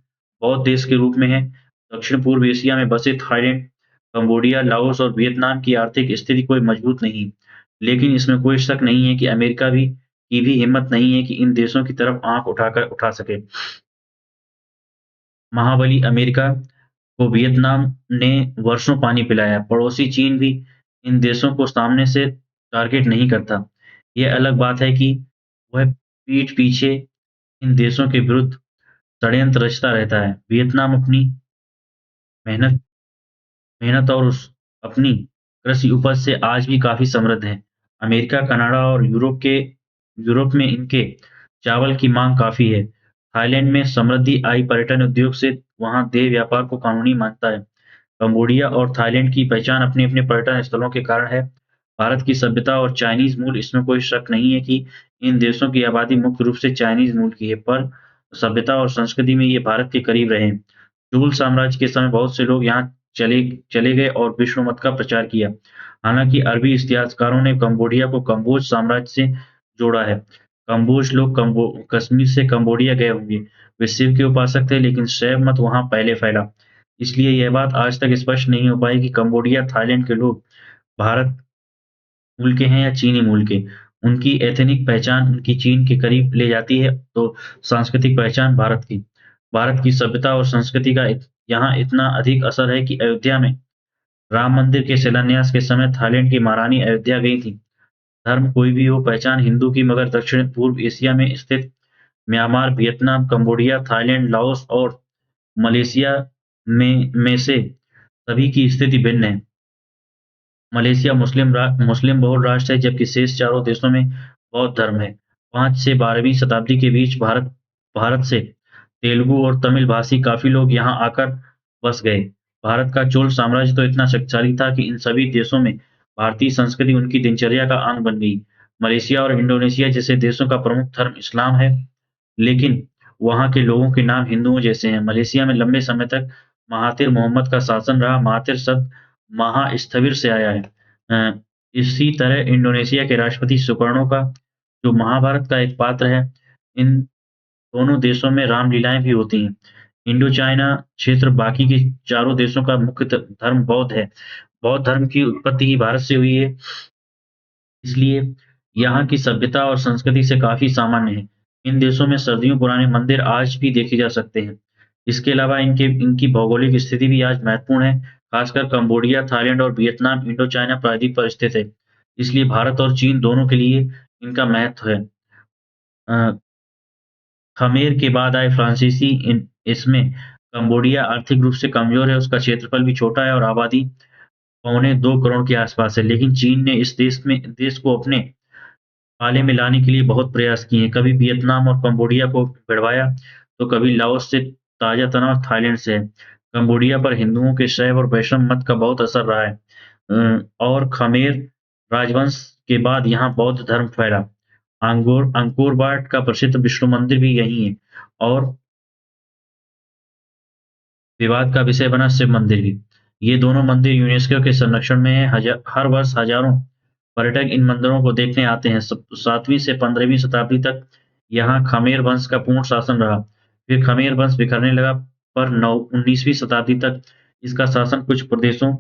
बौद्ध देश के रूप में है। दक्षिण-पूर्व एशिया में बसे थाईलैंड, कंबोडिया, लाओस और वियतनाम की आर्थिक स्थिति कोई मजबूत नहीं, लेकिन इसमें कोई शक नहीं है कि अमेरिका की भी हिम्मत नहीं है कि इन देशों की तरफ आँख उठा सके। महाबली अमेरिका को वियतनाम ने वर्षों पानी पिलाया। पड़ोसी चीन भी इन देशों को सामने से टारगेट नहीं करता। ये अलग बात है कि वह पीठ पीछे इन देशों के विरुद्ध षड्यंत्र रचता रहता है। वियतनाम अपनी मेहनत मेहनत और उस अपनी कृषि उपज से आज भी काफ़ी समृद्ध है। अमेरिका, कनाडा और यूरोप में इनके चावल की माँग काफ़ी है। थाईलैंड में समृद्धि आई पर्यटन उद्योग से, वहाँ देह व्यापार को कानूनी मान्यता है। कंबोडिया और थाईलैंड की पहचान अपने-अपने पर्यटन स्थलों के कारण है। भारत की सभ्यता और चाइनीज़ मूल इसमें कोई शक नहीं है कि इन देशों की आबादी मुख्य रूप से चाइनीज़ मूल की है, पर सभ्यता और संस्कृति में ये भारत के करीब रहे हैं। चोल साम्राज्य के समय बहुत से लोग यहाँ चले चले गए और विष्णु मत का प्रचार किया। हालाँकि अरबी इतिहासकारों ने कंबोडिया को कंबोज साम्राज्य से जोड़ा है। कंबोज लोग कश्मीर से कंबोडिया गए होंगे। वे शिव के उपासक थे, लेकिन शैव मत वहाँ पहले फैला। इसलिए यह बात आज तक स्पष्ट नहीं हो पाई कि कंबोडिया, थाईलैंड के लोग भारत मूल के हैं या चीनी मूल के। उनकी एथनिक पहचान उनकी चीन के करीब ले जाती है, तो सांस्कृतिक पहचान भारत की। भारत की सभ्यता और संस्कृति का यहाँ इतना अधिक असर है कि अयोध्या में राम मंदिर के शिलान्यास के समय थाईलैंड की महारानी अयोध्या गई थी। धर्म कोई भी हो, पहचान हिंदू की, मगर दक्षिण-पूर्व एशिया में स्थित Myanmar, Vietnam, Cambodia, Thailand, Laos और मलेशिया में से सभी की स्थिति भिन्न है। मलेशिया मुस्लिम बहुल राष्ट्र है, जबकि शेष चारों देशों में बौद्ध धर्म है। 5 से 12वीं शताब्दी के बीच भारत भारत से तेलुगु और तमिल भाषी काफ़ी लोग यहाँ आकर बस गए। भारत का चोल साम्राज्य तो इतना शक्तिशाली था कि इन सभी देशों में भारतीय संस्कृति उनकी दिनचर्या का अंग बन गई। मलेशिया और इंडोनेशिया जैसे देशों का प्रमुख धर्म इस्लाम है, लेकिन वहाँ के लोगों के नाम हिंदुओं जैसे हैं। मलेशिया में लंबे समय तक महाथिर मोहम्मद का शासन रहा। महाथिर शब्द महास्थविर से आया है। इसी तरह इंडोनेशिया के राष्ट्रपति सुकर्णो का, जो महाभारत का एक पात्र है, इन दोनों देशों में रामलीलाएँ भी होती हैं। इंडो चाइना क्षेत्र बाकी के चारों देशों का मुख्य धर्म बौद्ध है। बौद्ध धर्म की उत्पत्ति ही भारत से हुई है, इसलिए यहाँ की सभ्यता और संस्कृति से काफ़ी सामान्य है। इन देशों में सदियों पुराने मंदिर आज भी देखे जा सकते हैं। इसके अलावा इनकी भौगोलिक स्थिति भी आज महत्वपूर्ण है, खासकर कंबोडिया, थाईलैंड और वियतनाम इंडो चाइना प्रायद्वीप पर स्थित है। इसलिए भारत और चीन दोनों के लिए इनका महत्व है। अ, ख़मेर के बाद आए फ्रांसीसी इसमें कंबोडिया आर्थिक रूप से कमज़ोर है, उसका क्षेत्रफल भी छोटा है और आबादी पौने 2 करोड़ के आसपास है। लेकिन चीन ने इस देश को अपने पाले में लाने के लिए बहुत प्रयास किए हैं। कभी वियतनाम और कंबोडिया को भिड़वाया, तो कभी लाओस से, ताज़ा तनाव थाईलैंड से है। कंबोडिया पर हिंदुओं के शैव और वैष्णव मत का बहुत असर रहा है। और ख़मेर राजवंश के बाद यहाँ बौद्ध धर्म फैला। अंकोर वाट का प्रसिद्ध विष्णु मंदिर भी यहीं है और विवाद का विषय बना शिव मंदिर भी। ये दोनों मंदिर यूनेस्को के संरक्षण में हैं। हर वर्ष हज़ारों पर्यटक इन मंदिरों को देखने आते हैं। 7वीं से 15वीं शताब्दी तक यहाँ ख़मेर वंश का पूर्ण शासन रहा। फिर ख़मेर वंश बिखरने लगा, पर 19वीं शताब्दी तक इसका शासन कुछ प्रदेशों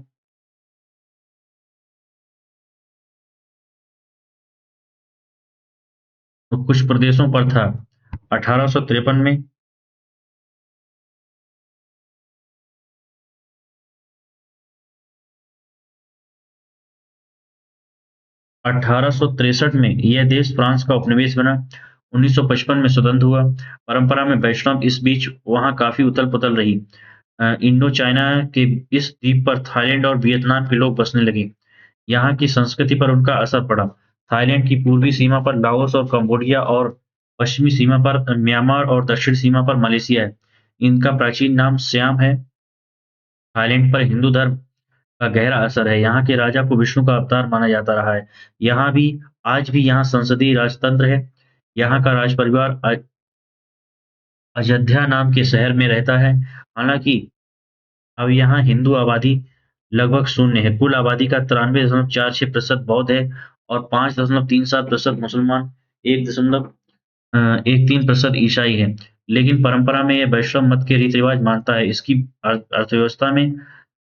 पर था। 1853 में 1863 में यह देश फ्रांस का उपनिवेश बना। 1955 में स्वतंत्र हुआ। परंपरा में वैष्णव इस बीच वहाँ काफ़ी उथल-पुथल रही। इंडो चाइना के इस द्वीप पर थाईलैंड और वियतनाम के लोग बसने लगे। यहाँ की संस्कृति पर उनका असर पड़ा। थाईलैंड की पूर्वी सीमा पर लाओस और कंबोडिया और पश्चिमी सीमा पर म्यांमार और दक्षिण सीमा पर मलेशिया है। इनका प्राचीन नाम सियाम है। थाईलैंड पर हिंदू धर्म का गहरा असर है। यहाँ के राजा को विष्णु का अवतार माना जाता रहा है। आज भी यहाँ संसदीय राजतंत्र है। यहाँ का राजपरिवार अयोध्या नाम के शहर में रहता है। हालाँकि अब यहाँ हिंदू आबादी लगभग शून्य है। कुल आबादी का 93.46% बौद्ध है और 5.37% मुसलमान, 1.13% ईसाई हैं। लेकिन परंपरा में यह वैष्णव मत के रीति-रिवाज मानता है। इसकी अर्थव्यवस्था में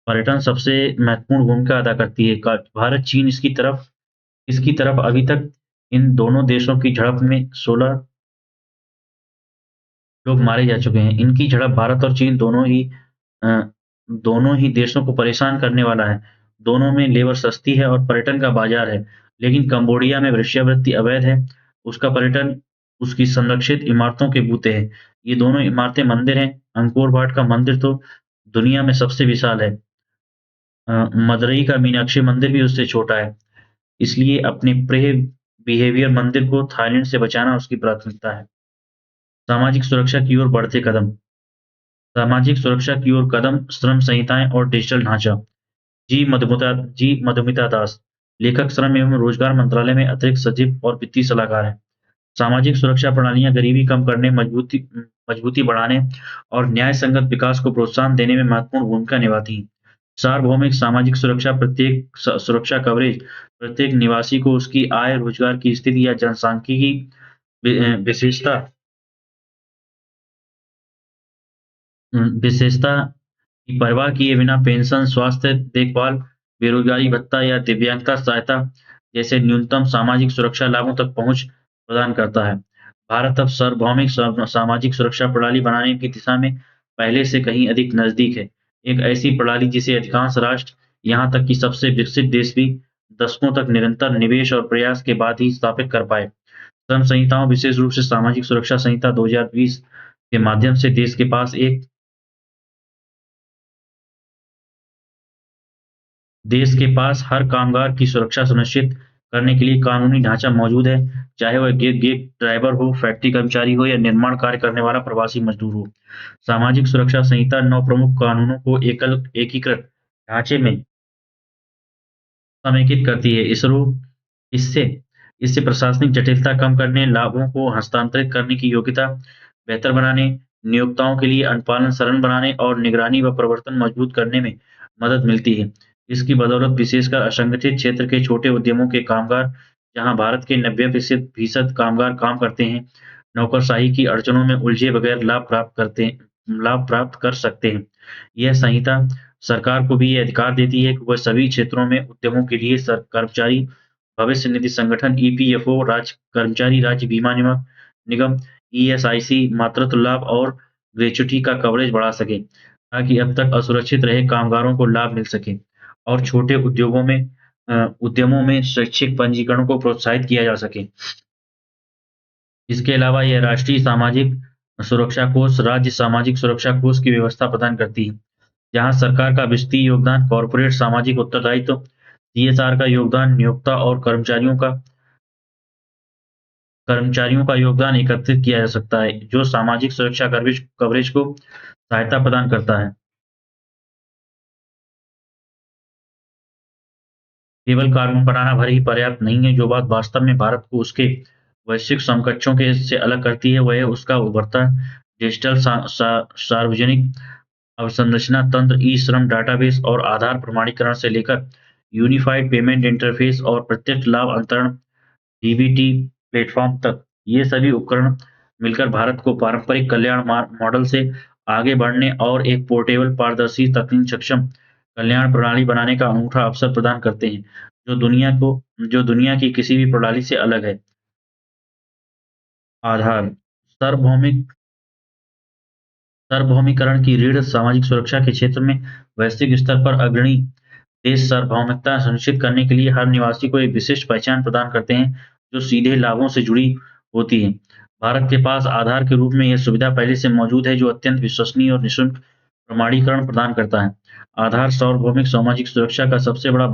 पर्यटन सबसे महत्वपूर्ण भूमिका अदा करती है। भारत, चीन इसकी तरफ अभी तक इन दोनों देशों की झड़प में 16 लोग मारे जा चुके हैं। इनकी झड़प भारत और चीन अ, दोनों ही देशों को परेशान करने वाला है। दोनों में लेबर सस्ती है और पर्यटन का बाज़ार है। लेकिन कंबोडिया में वेश्यावृत्ति अवैध है। उसका पर्यटन उसकी संरक्षित इमारतों के बूते है। ये दोनों इमारतें मंदिर हैं। अंकोर वाट का मंदिर तो दुनिया में सबसे विशाल है। मदुरई का मीनाक्षी मंदिर भी उससे छोटा है। इसलिए अपने प्रे बिहेवियर मंदिर को थाईलैंड से बचाना उसकी प्राथमिकता है। सामाजिक सुरक्षा की ओर बढ़ते कदम। सामाजिक सुरक्षा की ओर कदम, श्रम संहिताएँ और डिजिटल ढाँचा। जी मधुमिता दास, लेखक, श्रम एवं रोजगार मंत्रालय में अतिरिक्त सचिव और वित्तीय सलाहकार हैं। सामाजिक सुरक्षा प्रणालियाँ गरीबी कम करने, मजबूती बढ़ाने और न्याय संगत विकास को प्रोत्साहन देने में महत्वपूर्ण भूमिका निभाती हैं। सार्वभौमिक सामाजिक सुरक्षा सुरक्षा कवरेज प्रत्येक निवासी को उसकी आय, रोजगार की स्थिति या जनसांख्यिकी विशेषता विशेषता की परवाह किए बिना पेंशन, स्वास्थ्य देखभाल, बेरोजगारी भत्ता या दिव्यांगता सहायता जैसे न्यूनतम सामाजिक सुरक्षा लाभों तक पहुँच प्रदान करता है। भारत अब सार्वभौमिक सामाजिक सुरक्षा प्रणाली बनाने की दिशा में पहले से कहीं अधिक नज़दीक है। एक ऐसी प्रणाली जिसे अधिकांश राष्ट्र, यहाँ तक कि सबसे विकसित देश भी दशकों तक निरंतर निवेश और प्रयास के बाद ही स्थापित कर पाए। श्रम संहिताओं, विशेष रूप से सामाजिक सुरक्षा संहिता 2020 के माध्यम से देश के पास हर कामगार की सुरक्षा सुनिश्चित करने के लिए कानूनी ढाँचा मौजूद है, चाहे वह गिग ड्राइवर हो, फैक्ट्री कर्मचारी हो या निर्माण कार्य करने वाला प्रवासी मजदूर हो। सामाजिक सुरक्षा संहिता 9 प्रमुख कानूनों को एकीकृत ढाँचे में समेकित करती है। इससे इससे प्रशासनिक जटिलता कम करने, लाभों को हस्तांतरित करने की योग्यता बेहतर बनाने, नियोक्ताओं के लिए अनुपालन सरल बनाने और निगरानी व प्रवर्तन मजबूत करने में मदद मिलती है। इसकी बदौलत विशेषकर असंगठित क्षेत्र के छोटे उद्यमों के कामगार, जहां भारत के 90% कामगार काम करते हैं, नौकरशाही की अड़चनों में उलझे बगैर लाभ प्राप्त कर सकते हैं। यह संहिता सरकार को भी ये अधिकार देती है कि वह सभी क्षेत्रों में उद्यमों के लिए कर्मचारी भविष्य निधि संगठन, ईपीएफओ, कर्मचारी राज्य बीमा निगम, ईएसआईसी, मातृत्व लाभ और ग्रेच्युटी का कवरेज बढ़ा सके, ताकि अब तक असुरक्षित रहे कामगारों को लाभ मिल सके और छोटे उद्यमों में शैक्षिक पंजीकरण को प्रोत्साहित किया जा सके। इसके अलावा यह राष्ट्रीय सामाजिक सुरक्षा कोष, राज्य सामाजिक सुरक्षा कोष की व्यवस्था प्रदान करती है, जहाँ सरकार का वित्तीय योगदान, कॉर्पोरेट सामाजिक उत्तरदायित्व, सीएसआर का योगदान, नियोक्ता और कर्मचारियों का योगदान एकत्रित किया जा सकता है, जो सामाजिक सुरक्षा कवरेज को सहायता प्रदान करता है। केवल कानून बनाना भर ही पर्याप्त नहीं है। जो बात वास्तव में भारत को उसके वैश्विक समकक्षों के से अलग करती है, वह है उसका उभरता डिजिटल सार्वजनिक अवसंरचना तंत्र, ई-श्रम डाटाबेस और आधार प्रमाणीकरण से लेकर यूनिफाइड पेमेंट इंटरफेस और प्रत्यक्ष लाभ अंतरण डीबीटी प्लेटफॉर्म तक। ये सभी उपकरण मिलकर भारत को पारंपरिक कल्याण मॉडल से आगे बढ़ने और एक पोर्टेबल, पारदर्शी, तकनीक सक्षम कल्याण प्रणाली बनाने का अनूठा अवसर प्रदान करते हैं, जो दुनिया की किसी भी प्रणाली से अलग है। आधार सार्वभौमिक सार्वभौमिकरण की रीढ़ सामाजिक सुरक्षा के क्षेत्र में वैश्विक स्तर पर अग्रणी देश सार्वभौमिकता सुनिश्चित करने के लिए हर निवासी को एक विशिष्ट पहचान प्रदान करते हैं, जो सीधे लाभों से जुड़ी होती है। भारत के पास आधार के रूप में यह सुविधा पहले से मौजूद है, जो अत्यंत विश्वसनीय और निःशुल्क प्रमाणीकरण प्रदान करता है। आधार सार्वभौमिक सामाजिक सुरक्षा का सबसे बड़ा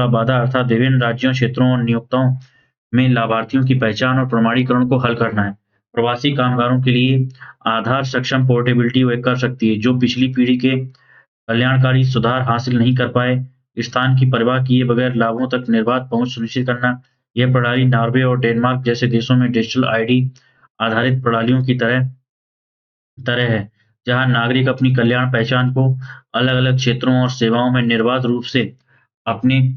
बाधा अर्थात विभिन्न राज्यों, क्षेत्रों और नियोक्ताओं में लाभार्थियों की पहचान और प्रमाणीकरण को हल करना है। प्रवासी कामगारों के लिए आधार सक्षम पोर्टेबिलिटी वे कर सकती है, जो पिछली पीढ़ी के कल्याणकारी सुधार हासिल नहीं कर पाए। स्थान की परवाह किए बगैर लाभों तक निर्बाध पहुंच सुनिश्चित करना। यह प्रणाली नॉर्वे और डेनमार्क जैसे देशों में डिजिटल आईडी आधारित प्रणालियों की तरह तरह है, जहां नागरिक अपनी कल्याण पहचान को अलग-अलग क्षेत्रों और सेवाओं में निर्बाध रूप से अपने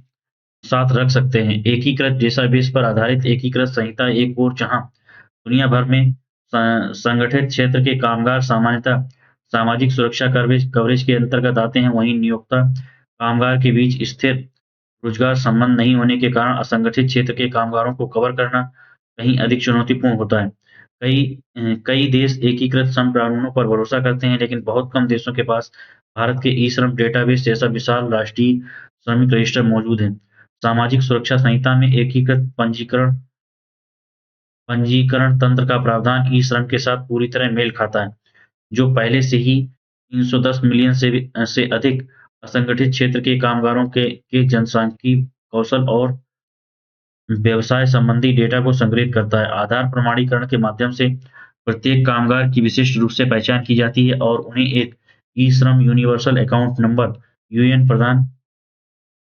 साथ रख सकते हैं। एकीकृत डेटाबेस पर आधारित एकीकृत संहिता एक ओर जहां दुनिया भर में संगठित क्षेत्र के कामगार सामान्यतः सामाजिक सुरक्षा कवरेज के अंतर्गत आते हैं, वहीं नियोक्ता कामगार के बीच स्थिर रोजगार संबंध नहीं होने के कारण असंगठित क्षेत्र के कामगारों को कवर करना कहीं अधिक चुनौतीपूर्ण होता है। कई देश एकीकृत श्रम कानूनों पर भरोसा करते हैं, लेकिन बहुत कम देशों के पास भारत के ई-श्रम डेटाबेस जैसा विशाल राष्ट्रीय श्रमिक रजिस्टर मौजूद है। सामाजिक सुरक्षा संहिता में एकीकृत पंजीकरण तंत्र का प्रावधान ई-श्रम के साथ पूरी तरह मेल खाता है, जो पहले से ही 310 मिलियन से अधिक असंगठित क्षेत्र के कामगारों के जनसांख्यिकीय, कौशल और व्यवसाय संबंधी डेटा को संग्रहित करता है। आधार प्रमाणीकरण के माध्यम से प्रत्येक कामगार की विशिष्ट रूप से पहचान की जाती है और उन्हें एक e-Shram universal account number UAN प्रदान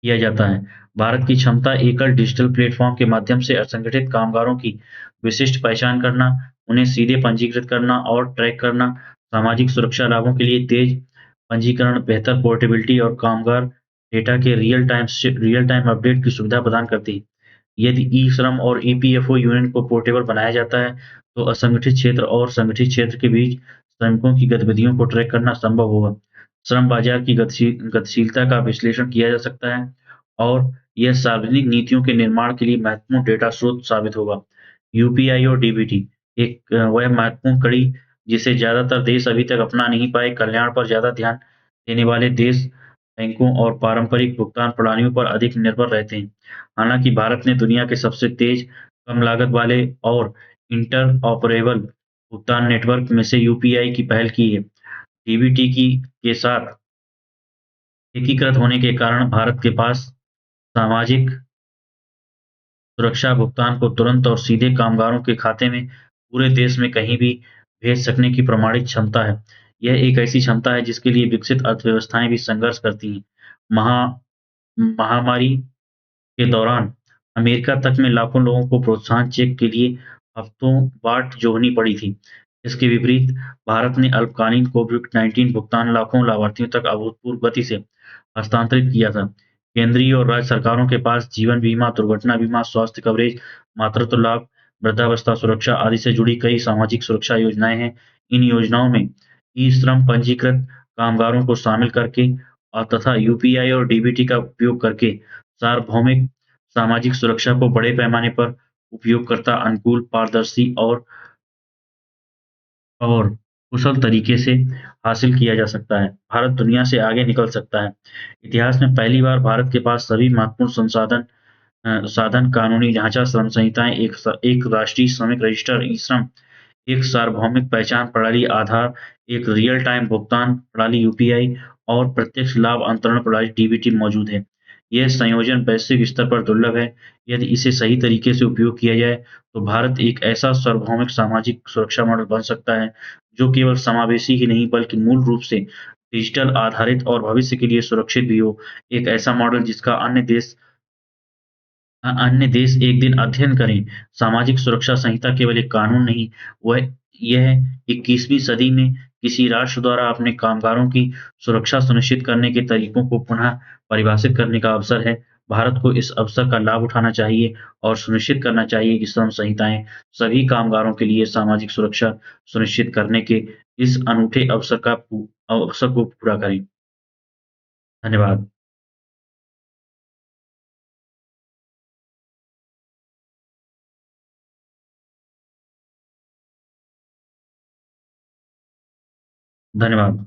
किया जाता है। भारत की क्षमता एकल डिजिटल प्लेटफ़ॉर्म के माध्यम से असंगठित कामगारों की विशिष्ट पहचान करना, उन्हें सीधे पंजीकृत करना और ट्रैक करना, सामाजिक सुरक्षा लाभों के लिए तेज़ पंजीकरण, बेहतर पोर्टेबिलिटी और कामगार डेटा के रियल टाइम अपडेट की सुविधा प्रदान करती है। यदि ई-श्रम और ईपीएफओ यूनियन को पोर्टेबल बनाया जाता है, तो असंगठित क्षेत्र और संगठित क्षेत्र के बीच श्रमिकों की गतिविधियों को ट्रैक करना संभव होगा। श्रम बाजार की गतिशीलता का विश्लेषण किया जा सकता है और यह सार्वजनिक नीतियों के निर्माण के लिए महत्वपूर्ण डेटा स्रोत साबित होगा। यूपीआई और डीबीटी वह महत्वपूर्ण कड़ी जिसे ज़्यादातर देश अभी तक अपना नहीं पाए, कल्याण पर ज़्यादा ध्यान देने वाले देश बैंकों और पारंपरिक भुगतान प्रणालियों पर अधिक निर्भर रहते हैं। हालाँकि भारत ने दुनिया के सबसे तेज़, कम लागत वाले और इंटरऑपरेबल भुगतान नेटवर्क में से यूपीआई की पहल की है। डीबीटी के साथ एकीकृत होने के कारण भारत के पास सामाजिक सुरक्षा भुगतान को तुरंत और सीधे कामगारों के खाते में पूरे देश में कहीं भी भेज सकने की प्रमाणित क्षमता है। यह एक ऐसी क्षमता है जिसके लिए विकसित अर्थव्यवस्थाएँ भी संघर्ष करती हैं। महा महामारी के दौरान अमेरिका तक में लाखों लोगों को प्रोत्साहन चेक के लिए हफ्तों बाट जोहनी पड़ी थी। इसके विपरीत भारत ने अल्पकालीन कोविड-19 भुगतान लाखों लाभार्थियों तक अभूतपूर्व गति से हस्तांतरित किया था। केंद्रीय और राज्य सरकारों के पास जीवन बीमा, दुर्घटना बीमा, स्वास्थ्य कवरेज, मातृत्व लाभ, वृद्धावस्था सुरक्षा आदि से जुड़ी कई सामाजिक सुरक्षा योजनाएँ हैं। इन योजनाओं में ई-श्रम पंजीकृत कामगारों को शामिल करके तथा यूपीआई और डीबीटी का उपयोग करके सार्वभौमिक सामाजिक सुरक्षा को बड़े पैमाने पर उपयोगकर्ता अनुकूल, पारदर्शी और कुशल तरीके से हासिल किया जा सकता है। भारत दुनिया से आगे निकल सकता है। इतिहास में पहली बार भारत के पास सभी महत्वपूर्ण साधन, कानूनी ढाँचा, श्रम संहिताएँ, एक राष्ट्रीय श्रमिक रजिस्टर, ई-श्रम, एक सार्वभौमिक पहचान प्रणाली आधार, एक रियल टाइम भुगतान प्रणाली यूपीआई और प्रत्यक्ष लाभ अंतरण प्रणाली डीबीटी मौजूद है। यह संयोजन वैश्विक स्तर पर दुर्लभ है। यदि इसे सही तरीके से उपयोग किया जाए, तो भारत एक ऐसा सार्वभौमिक सामाजिक सुरक्षा मॉडल बन सकता है, जो केवल समावेशी ही नहीं बल्कि मूल रूप से डिजिटल आधारित और भविष्य के लिए सुरक्षित भी हो। एक ऐसा मॉडल जिसका अन्य देश एक दिन अध्ययन करें। सामाजिक सुरक्षा संहिता केवल एक कानून नहीं, वह यह 21वीं सदी में किसी राष्ट्र द्वारा अपने कामगारों की सुरक्षा सुनिश्चित करने के तरीकों को पुनः परिभाषित करने का अवसर है। भारत को इस अवसर का लाभ उठाना चाहिए और सुनिश्चित करना चाहिए कि श्रम संहिताएँ सभी कामगारों के लिए सामाजिक सुरक्षा सुनिश्चित करने के इस अनूठे अवसर को पूरा करें। धन्यवाद। धन्यवाद।